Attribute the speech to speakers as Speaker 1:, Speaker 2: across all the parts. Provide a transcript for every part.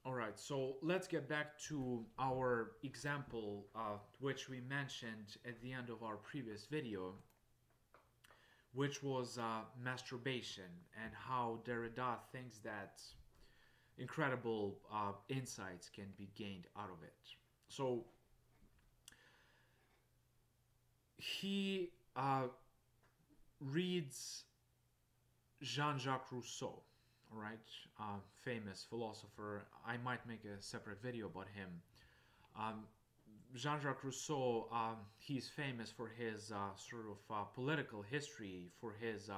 Speaker 1: All right, so let's get back to our example, which we mentioned at the end of our previous video, which was masturbation, and how Derrida thinks that incredible insights can be gained out of it. So he reads Jean-Jacques Rousseau, all right, famous philosopher. I might make a separate video about him. Um, Jean-Jacques Rousseau, he's famous for his sort of political history, for his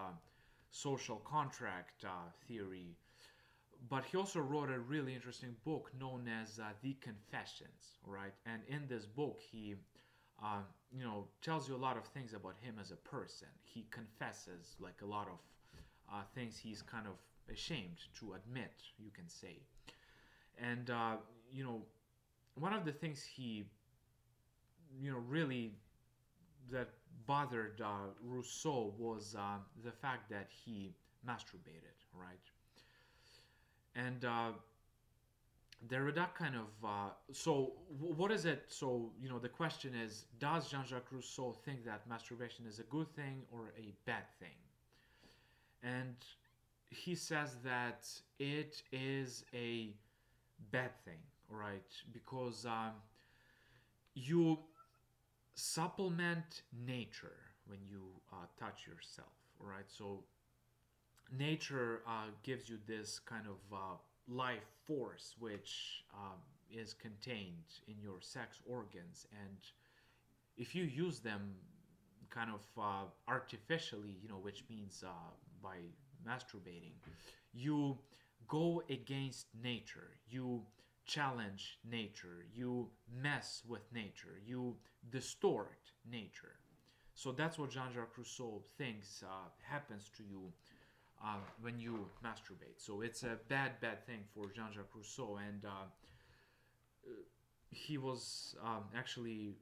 Speaker 1: social contract theory, but he also wrote a really interesting book known as The Confessions, right? And in this book, he, uh, tells you a lot of things about him as a person. He confesses like a lot of things he's kind of ashamed to admit, you can say. And you know, one of the things he, really that bothered Rousseau was the fact that he masturbated, right? And Derrida kind of what is it? So the question is, does Jean-Jacques Rousseau think that masturbation is a good thing or a bad thing? And he says that it is a bad thing, right? Because you supplement nature when you touch yourself, right? So nature gives you this kind of life force which is contained in your sex organs, and if you use them kind of artificially, which means by masturbating, you go against nature, you challenge nature, you mess with nature, you distort nature. So that's what Jean-Jacques Rousseau thinks happens to you when you masturbate. So it's a bad, bad thing for Jean-Jacques Rousseau, and he was actually,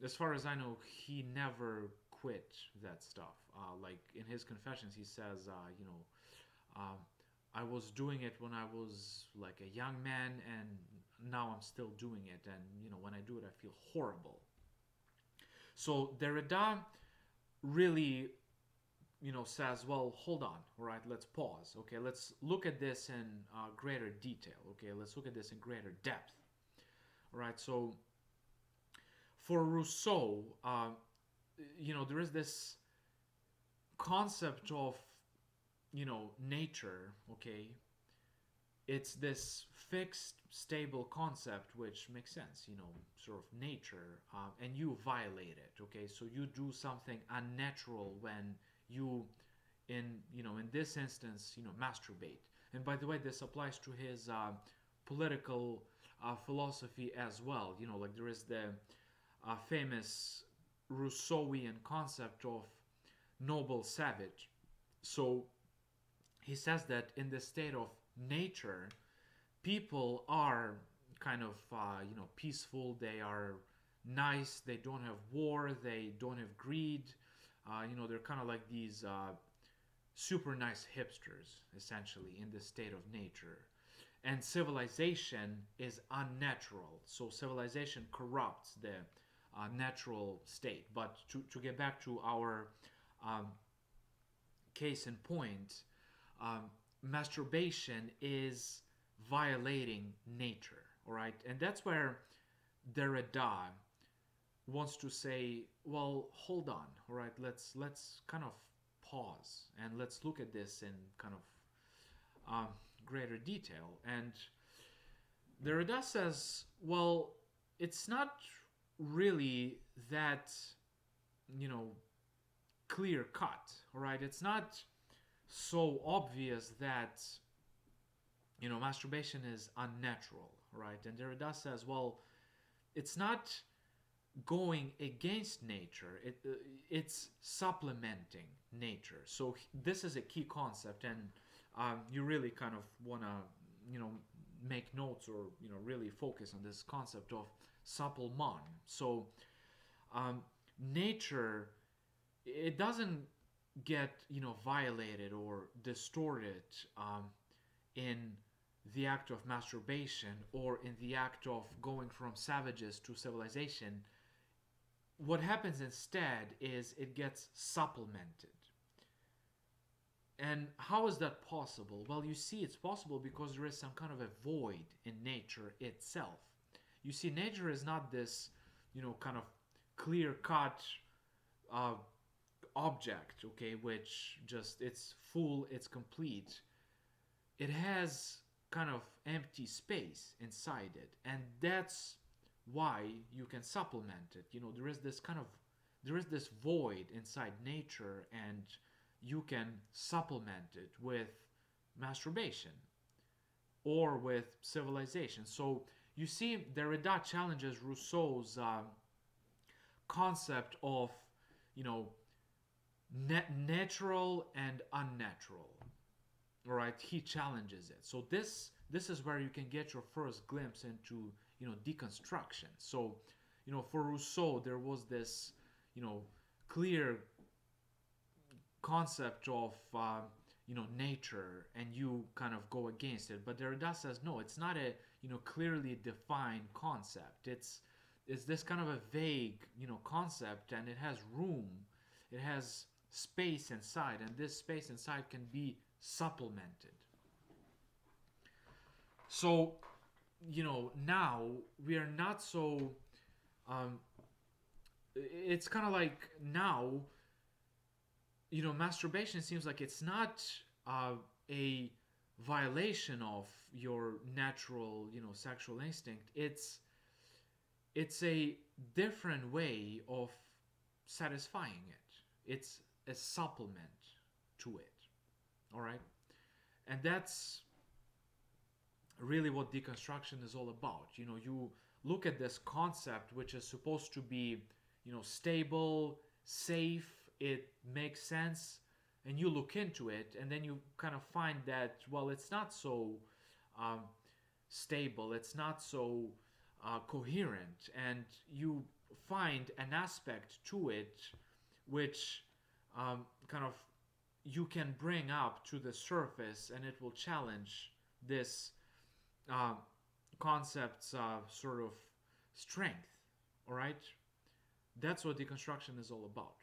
Speaker 1: as far as I know, he never quit that stuff. Like in his confessions, he says, uh, I was doing it when I was like a young man, and now I'm still doing it. And when I do it, I feel horrible. So Derrida really, says, well, hold on, all right, let's pause. Okay, let's look at this in greater detail. Okay, let's look at this in greater depth. All right, so for Rousseau, there is this concept of, nature, okay? It's this fixed, stable concept which makes sense, sort of nature, and you violate it, okay? So you do something unnatural when you, in this instance, masturbate. And by the way, this applies to his political philosophy as well. Like there is the famous Rousseauian concept of noble savage. So he says that in the state of nature, people are kind of peaceful. They are nice. They don't have war. They don't have greed. They're kind of like these super nice hipsters, essentially, in the state of nature. And civilization is unnatural. So civilization corrupts the natural state. But to get back to our um, case in point, masturbation is violating nature, all right? And that's where Derrida wants to say, well, hold on, all right? Let's kind of pause and let's look at this in kind of greater detail. And Derrida says, well, it's not really that, you know, clear cut, all right? It's not so obvious that, masturbation is unnatural, right? And Derrida says, well, it's not going against nature, it's supplementing nature. So this is a key concept, and you really kind of want to, make notes, or really focus on this concept of supplement. So nature, it doesn't get violated or distorted in the act of masturbation or in the act of going from savages to civilization, what happens instead is it gets supplemented. And how is that possible? Well, you see, it's possible because there is some kind of a void in nature itself. You see, nature is not this, kind of clear cut uh, object, okay, which just it's full, it's complete. It has kind of empty space inside it, and that's why you can supplement it. There is this void inside nature, and you can supplement it with masturbation or with civilization. So you see, Derrida challenges Rousseau's concept of, you know, natural and unnatural. All right, he challenges it. So this is where you can get your first glimpse into, deconstruction. So, for Rousseau, there was this, clear concept of nature, and you kind of go against it. But Derrida says no, it's not a clearly defined concept. It's this kind of a vague concept, and it has room, it has space inside, and this space inside can be supplemented. So now we are not so it's kind of like now masturbation seems like it's not a violation of your natural sexual instinct. It's a different way of satisfying it. It's a supplement to it. All right, and that's really what deconstruction is all about. You look at this concept, which is supposed to be stable, safe, it makes sense, and you look into it, and then you kind of find that, well, it's not so stable, it's not so coherent, and you find an aspect to it which kind of you can bring up to the surface, and it will challenge this concept's sort of strength. All right, that's what deconstruction is all about.